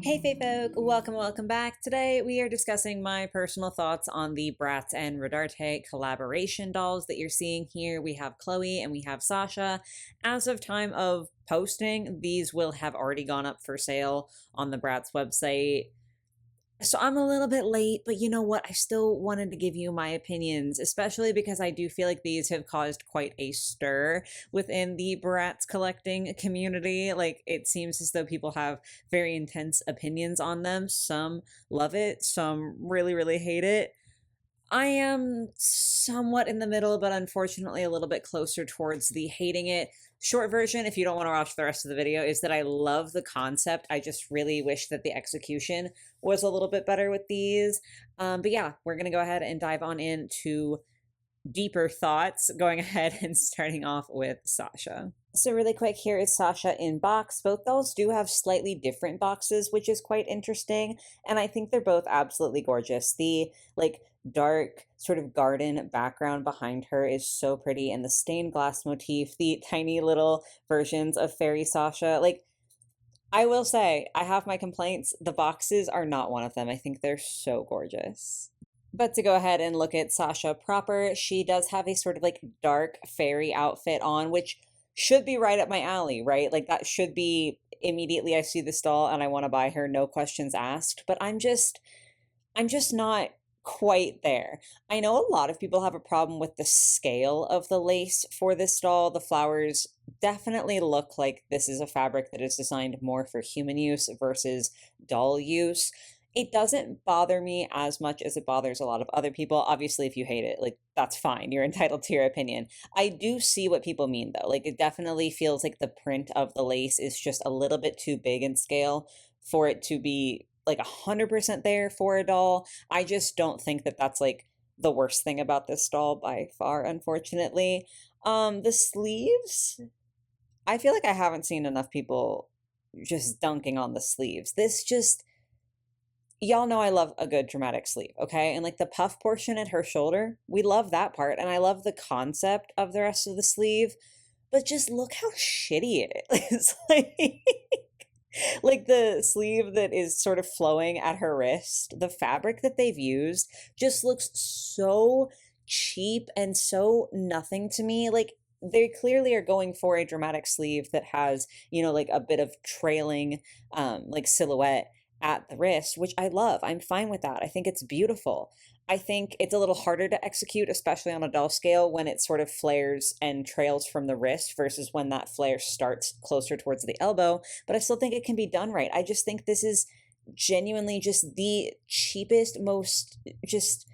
Hey Fae folk, welcome back. Today we are discussing my personal thoughts on the Bratz and Rodarte collaboration dolls that you're seeing here. We have Chloe and we have Sasha. As of time of posting, these will have already gone up for sale on the Bratz website. So I'm a little bit late, but you know what? I still wanted to give you my opinions, especially because I do feel like these have caused quite a stir within the Bratz collecting community. Like, it seems as though people have very intense opinions on them. Some love it, some really, really hate it. I am somewhat in the middle, but unfortunately a little bit closer towards the hating it. Short version, if you don't want to watch the rest of the video, is that I love the concept. I just really wish that the execution was a little bit better with these. But yeah, we're going to go ahead and dive on into deeper thoughts, going ahead and starting off with Sasha. So really quick, here is Sasha in box. Both dolls do have slightly different boxes, which is quite interesting, and I think they're both absolutely gorgeous. The dark sort of garden background behind her is so pretty, and the stained glass motif, the tiny little versions of Faery Sasha, I will say, I have my complaints. The boxes are not one of them. I think they're so gorgeous. But to go ahead and look at Sasha proper, she does have a sort of dark fairy outfit on, which should be right up my alley, right? Like that should be immediately I see this doll and I want to buy her, no questions asked. But I'm just not quite there. I know a lot of people have a problem with the scale of the lace for this doll. The flowers definitely look like this is a fabric that is designed more for human use versus doll use. It doesn't bother me as much as it bothers a lot of other people. Obviously, if you hate it, that's fine. You're entitled to your opinion. I do see what people mean though. Like, it definitely feels like the print of the lace is just a little bit too big in scale for it to be 100% there for a doll. I just don't think that that's the worst thing about this doll by far, unfortunately. The sleeves, I feel like I haven't seen enough people just dunking on the sleeves. This just, y'all know I love a good dramatic sleeve, okay? And the puff portion at her shoulder, we love that part, and I love the concept of the rest of the sleeve, but just look how shitty it is. Like the sleeve that is sort of flowing at her wrist, the fabric that they've used just looks so cheap and so nothing to me. Like, they clearly are going for a dramatic sleeve that has, a bit of trailing silhouette at the wrist, which I love. I'm fine with that. I think it's beautiful. I think it's a little harder to execute, especially on a doll scale, when it sort of flares and trails from the wrist versus when that flare starts closer towards the elbow. But I still think it can be done right. I just think this is genuinely just the cheapest, most just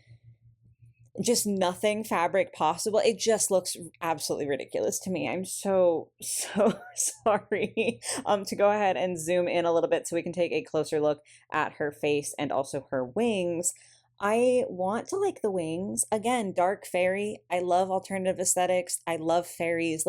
nothing fabric possible. It just looks absolutely ridiculous to me. I'm so sorry. To go ahead and zoom in a little bit so we can take a closer look at her face and also her wings. I want to like the wings. Again, dark fairy. I love alternative aesthetics. I love fairies.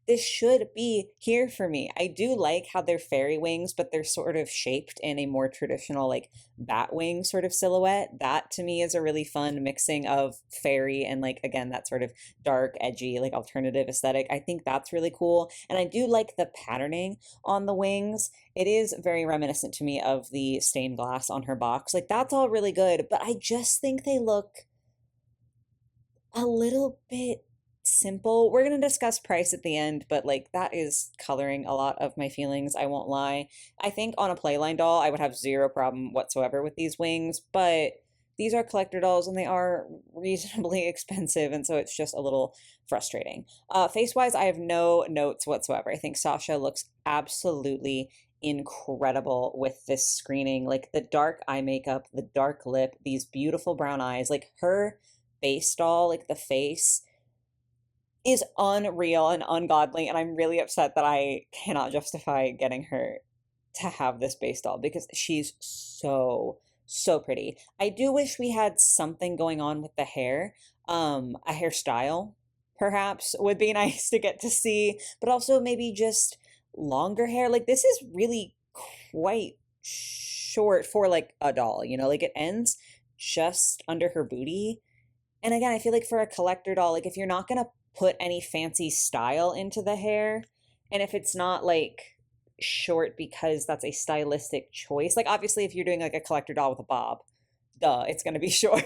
This should be here for me. I do like how they're fairy wings, but they're sort of shaped in a more traditional bat wing sort of silhouette. That to me is a really fun mixing of fairy and again, that sort of dark, edgy, alternative aesthetic. I think that's really cool. And I do like the patterning on the wings. It is very reminiscent to me of the stained glass on her box. That's all really good, but I just think they look a little bit simple. We're going to discuss price at the end, but that is coloring a lot of my feelings, I won't lie. I think on a playline doll, I would have zero problem whatsoever with these wings, but these are collector dolls and they are reasonably expensive, and so it's just a little frustrating. Face-wise, I have no notes whatsoever. I think Sasha looks absolutely incredible with this screening. The dark eye makeup, the dark lip, these beautiful brown eyes, her base doll, the face is unreal and ungodly, and I'm really upset that I cannot justify getting her to have this base doll because she's so pretty. I do wish we had something going on with the hair. A hairstyle perhaps would be nice to get to see, but also maybe just longer hair. This is really quite short for a doll, it ends just under her booty. And again, I feel for a collector doll, if you're not gonna put any fancy style into the hair, and if it's not short because that's a stylistic choice. Like obviously if you're doing like a collector doll with a bob, duh, it's going to be short.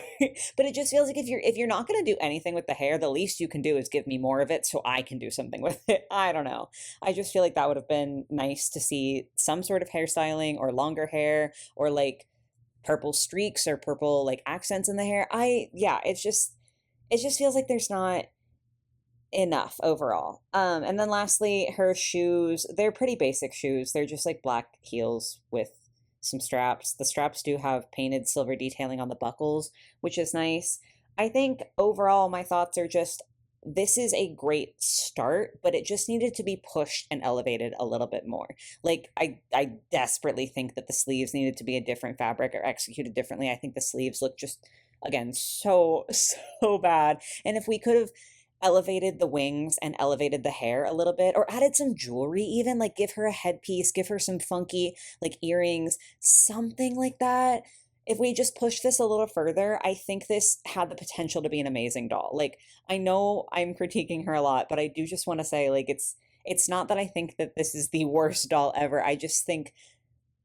But it just feels like if you're not going to do anything with the hair, the least you can do is give me more of it so I can do something with it. I don't know. I just feel like that would have been nice to see some sort of hairstyling or longer hair or like purple streaks or purple like accents in the hair. Yeah, it just feels like there's not enough overall. And then lastly, her shoes, they're pretty basic shoes. They're just like black heels with some straps. The straps do have painted silver detailing on the buckles, which is nice. I think overall my thoughts are just this is a great start, but it just needed to be pushed and elevated a little bit more. Like I desperately think that the sleeves needed to be a different fabric or executed differently. I think the sleeves look just again so so bad. And if we could have elevated the wings and elevated the hair a little bit or added some jewelry, even like give her a headpiece, give her some funky like earrings, something like that. If we just push this a little further, I think this had the potential to be an amazing doll. Like I know I'm critiquing her a lot, but I do just want to say like it's not that I think that this is the worst doll ever. I just think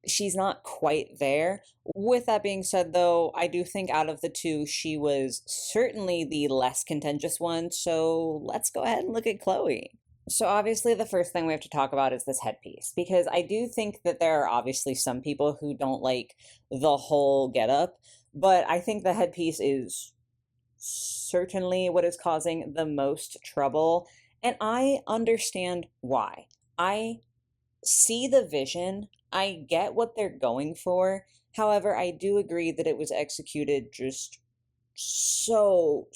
she's not quite there. With that being said, though, I do think out of the two, she was certainly the less contentious one. So let's go ahead and look at Chloe. So obviously the first thing we have to talk about is this headpiece because I do think that there are obviously some people who don't like the whole getup, but I think the headpiece is certainly what is causing the most trouble, and I understand why. I see the vision. I get what they're going for. However, I do agree that it was executed just so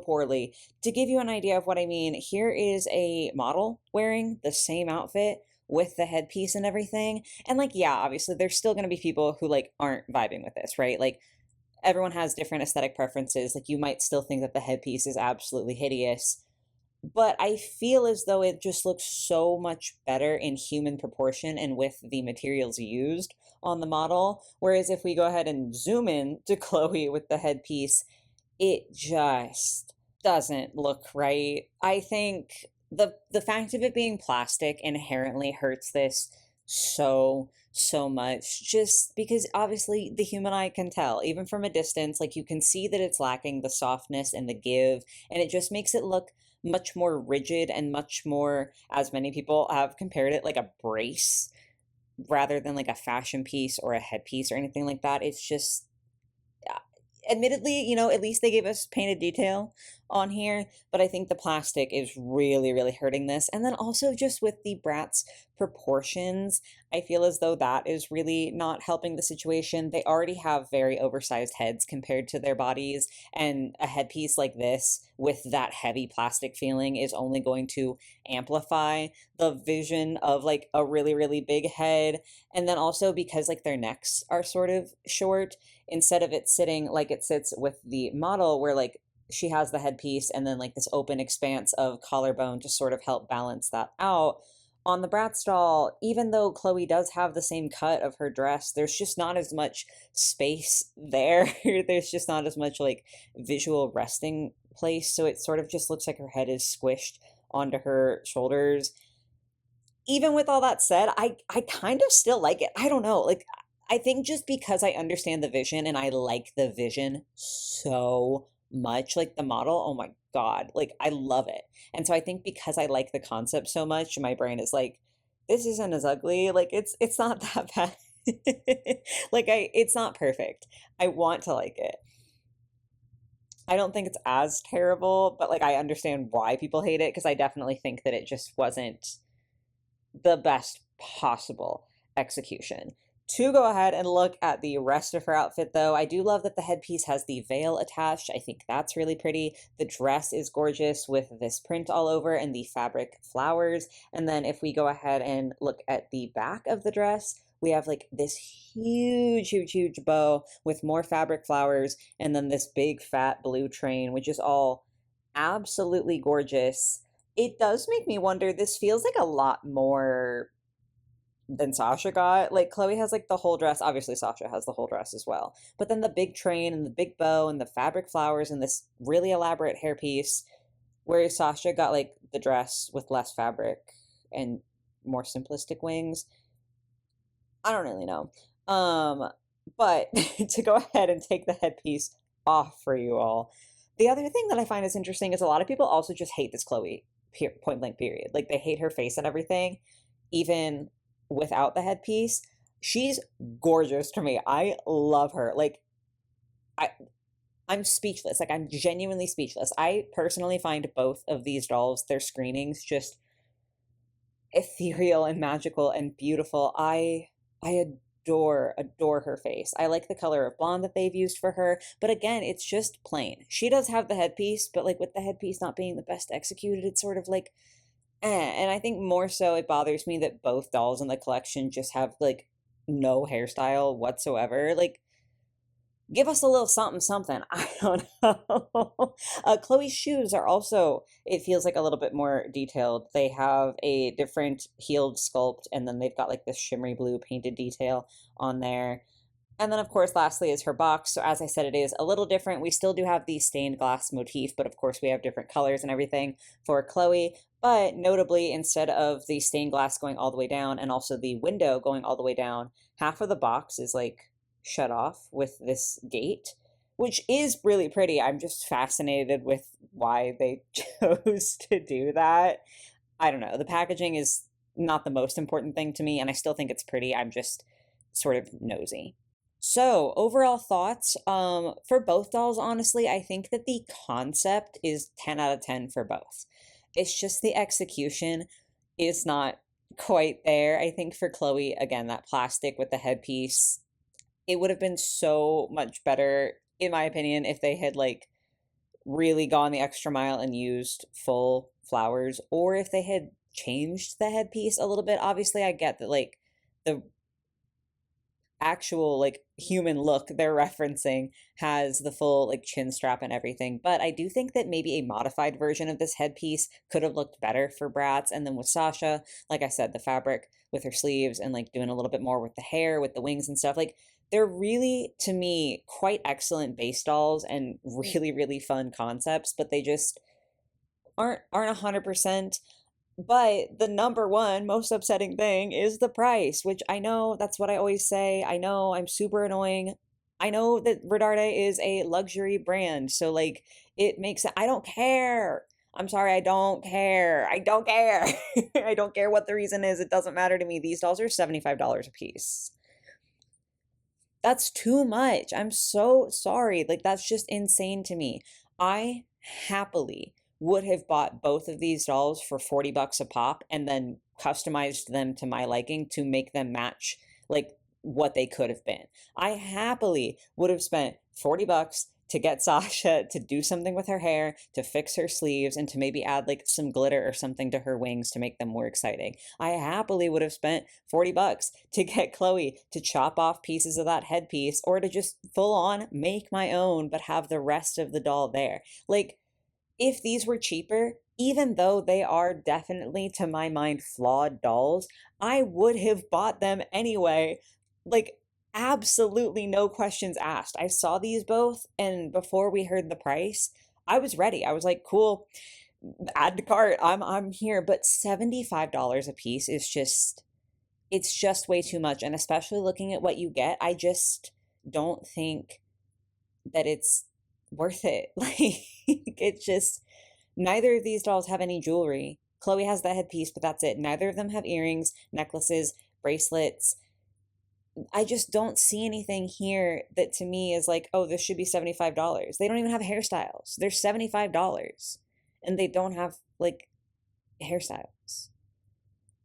poorly. To give you an idea of what I mean, here is a model wearing the same outfit with the headpiece and everything. And like, yeah, obviously there's still going to be people who like aren't vibing with this, right? Like everyone has different aesthetic preferences. Like you might still think that the headpiece is absolutely hideous, but I feel as though it just looks so much better in human proportion and with the materials used on the model. Whereas if we go ahead and zoom in to Chloe with the headpiece, it just doesn't look right. I think the fact of it being plastic inherently hurts this so much just because obviously the human eye can tell even from a distance, like you can see that it's lacking the softness and the give, and it just makes it look much more rigid and much more, as many people have compared it, like a brace rather than like a fashion piece or a headpiece or anything like that. It's just admittedly, at least they gave us painted detail on here, but I think the plastic is really hurting this. And then also just with the Bratz proportions, I feel as though that is really not helping the situation. They already have very oversized heads compared to their bodies, and a headpiece like this with that heavy plastic feeling is only going to amplify the vision of like a really big head. And then also because like their necks are sort of short, instead of it sitting like it sits with the model where like she has the headpiece and then like this open expanse of collarbone to sort of help balance that out. On the Bratz doll, even though Chloe does have the same cut of her dress, there's just not as much space there. There's just not as much like visual resting place. So it sort of just looks like her head is squished onto her shoulders. Even with all that said, I kind of still like it. I don't know. Like I think just because I understand the vision and I like the vision so much, like the model, oh my God, like I love it. And so I think because I like the concept so much, my brain is like, this isn't as ugly. Like it's not that bad. Like it's not perfect. I want to like it. I don't think it's as terrible, but like I understand why people hate it because I definitely think that it just wasn't the best possible execution. To go ahead and look at the rest of her outfit, though, I do love that the headpiece has the veil attached. I think that's really pretty. The dress is gorgeous with this print all over and the fabric flowers. And then if we go ahead and look at the back of the dress, we have like this huge bow with more fabric flowers and then this big fat blue train, which is all absolutely gorgeous. It does make me wonder, this feels like a lot more than Sasha got. Like Chloe has like the whole dress. Obviously Sasha has the whole dress as well. But then the big train and the big bow and the fabric flowers and this really elaborate hairpiece, whereas Sasha got like the dress with less fabric and more simplistic wings. I don't really know. Um, but to go ahead and take the headpiece off for you all. The other thing that I find is interesting is a lot of people also just hate this Chloe, point blank period. Like they hate her face and everything, even without the headpiece. She's gorgeous to me. I love her. Like I I'm speechless. Like I'm genuinely speechless. I personally find both of these dolls, their screenings, just ethereal and magical and beautiful. I adore her face. I like the color of blonde that they've used for her, but again, it's just plain. She does have the headpiece, but like with the headpiece not being the best executed, it's sort of like and I think more so it bothers me that both dolls in the collection just have like no hairstyle whatsoever. Like give us a little something something. I don't know. Chloe's shoes are also, it feels like a little bit more detailed. They have a different heeled sculpt, and then they've got like this shimmery blue painted detail on there. And then, of course, lastly is her box. So, as I said, it is a little different. We still do have the stained glass motif, but of course, we have different colors and everything for Chloe. But notably, instead of the stained glass going all the way down and also the window going all the way down, half of the box is like shut off with this gate, which is really pretty. I'm just fascinated with why they chose to do that. I don't know. The packaging is not the most important thing to me, and I still think it's pretty. I'm just sort of nosy. So, overall thoughts for both dolls, honestly, I think that the concept is 10 out of 10 for both. It's just the execution is not quite there. I think for Chloe, again, that plastic with the headpiece, it would have been so much better, in my opinion, if they had like really gone the extra mile and used full flowers, or if they had changed the headpiece a little bit. Obviously, I get that like the actual like human look they're referencing has the full like chin strap and everything, but I do think that maybe a modified version of this headpiece could have looked better for Bratz. And then with Sasha, like I said, the fabric with her sleeves and like doing a little bit more with the hair, with the wings and stuff, like they're really, to me, quite excellent base dolls and really fun concepts, but they just aren't 100%. But the number one most upsetting thing is the price, which I know that's what I always say. I know I'm super annoying. I know that Rodarte is a luxury brand, so like it makes I don't care. I'm sorry, I don't care. I don't care. I don't care what the reason is. It doesn't matter to me. These dolls are $75 a piece. That's too much. I'm so sorry. Like, that's just insane to me. I happily would have bought both of these dolls for 40 bucks a pop and then customized them to my liking to make them match like what they could have been. I happily would have spent 40 bucks to get Sasha to do something with her hair, to fix her sleeves, and to maybe add like some glitter or something to her wings to make them more exciting. I happily would have spent 40 bucks to get Chloe to chop off pieces of that headpiece or to just full on make my own, but have the rest of the doll there. Like, if these were cheaper, even though they are definitely, to my mind, flawed dolls, I would have bought them anyway. Like, absolutely no questions asked. I saw these both, and before we heard the price, I was ready. I was like, cool, add to cart. I'm here. But $75 a piece is just it's just way too much. And especially looking at what you get, I just don't think that it's worth it. Like it's just neither of these dolls have any jewelry. Chloe has the headpiece, but that's it. Neither of them have earrings, necklaces, bracelets. I just don't see anything here that to me is like, oh, this should be $75. They don't even have hairstyles. They're $75 and they don't have like hairstyles.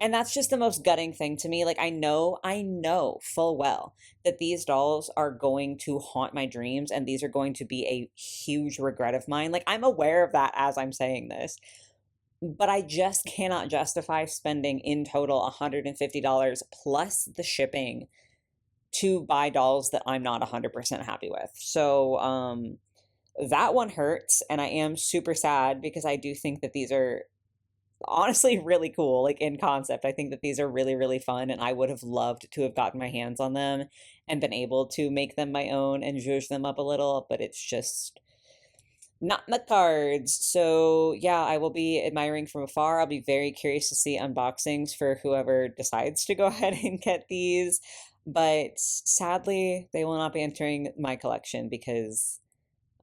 And that's just the most gutting thing to me. Like I know full well that these dolls are going to haunt my dreams and these are going to be a huge regret of mine. Like I'm aware of that as I'm saying this. But I just cannot justify spending in total $150 plus the shipping to buy dolls that I'm not 100% happy with. So that one hurts and I am super sad because I do think that these are honestly really cool, like in concept. I think that these are really fun and I would have loved to have gotten my hands on them and been able to make them my own and zhuzh them up a little, but it's just not in the cards. So yeah, I will be admiring from afar. I'll be very curious to see unboxings for whoever decides to go ahead and get these. But sadly, they will not be entering my collection because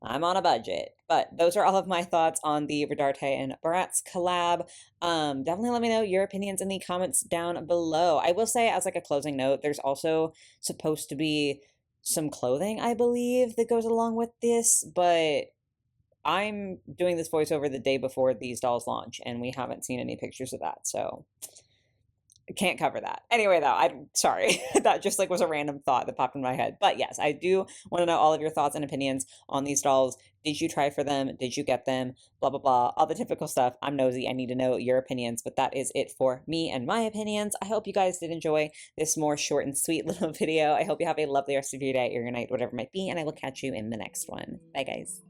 I'm on a budget. But those are all of my thoughts on the Rodarte and Bratz collab. Definitely let me know your opinions in the comments down below. I will say, as like a closing note, there's also supposed to be some clothing, I believe, that goes along with this, but I'm doing this voiceover the day before these dolls launch, and we haven't seen any pictures of that, so can't cover that. Anyway, though, I'm sorry. That just like was a random thought that popped in my head. But yes, I do want to know all of your thoughts and opinions on these dolls. Did you try for them? Did you get them? Blah, blah, blah. All the typical stuff. I'm nosy. I need to know your opinions. But that is it for me and my opinions. I hope you guys did enjoy this more short and sweet little video. I hope you have a lovely rest of your day or your night, whatever it might be. And I will catch you in the next one. Bye, guys.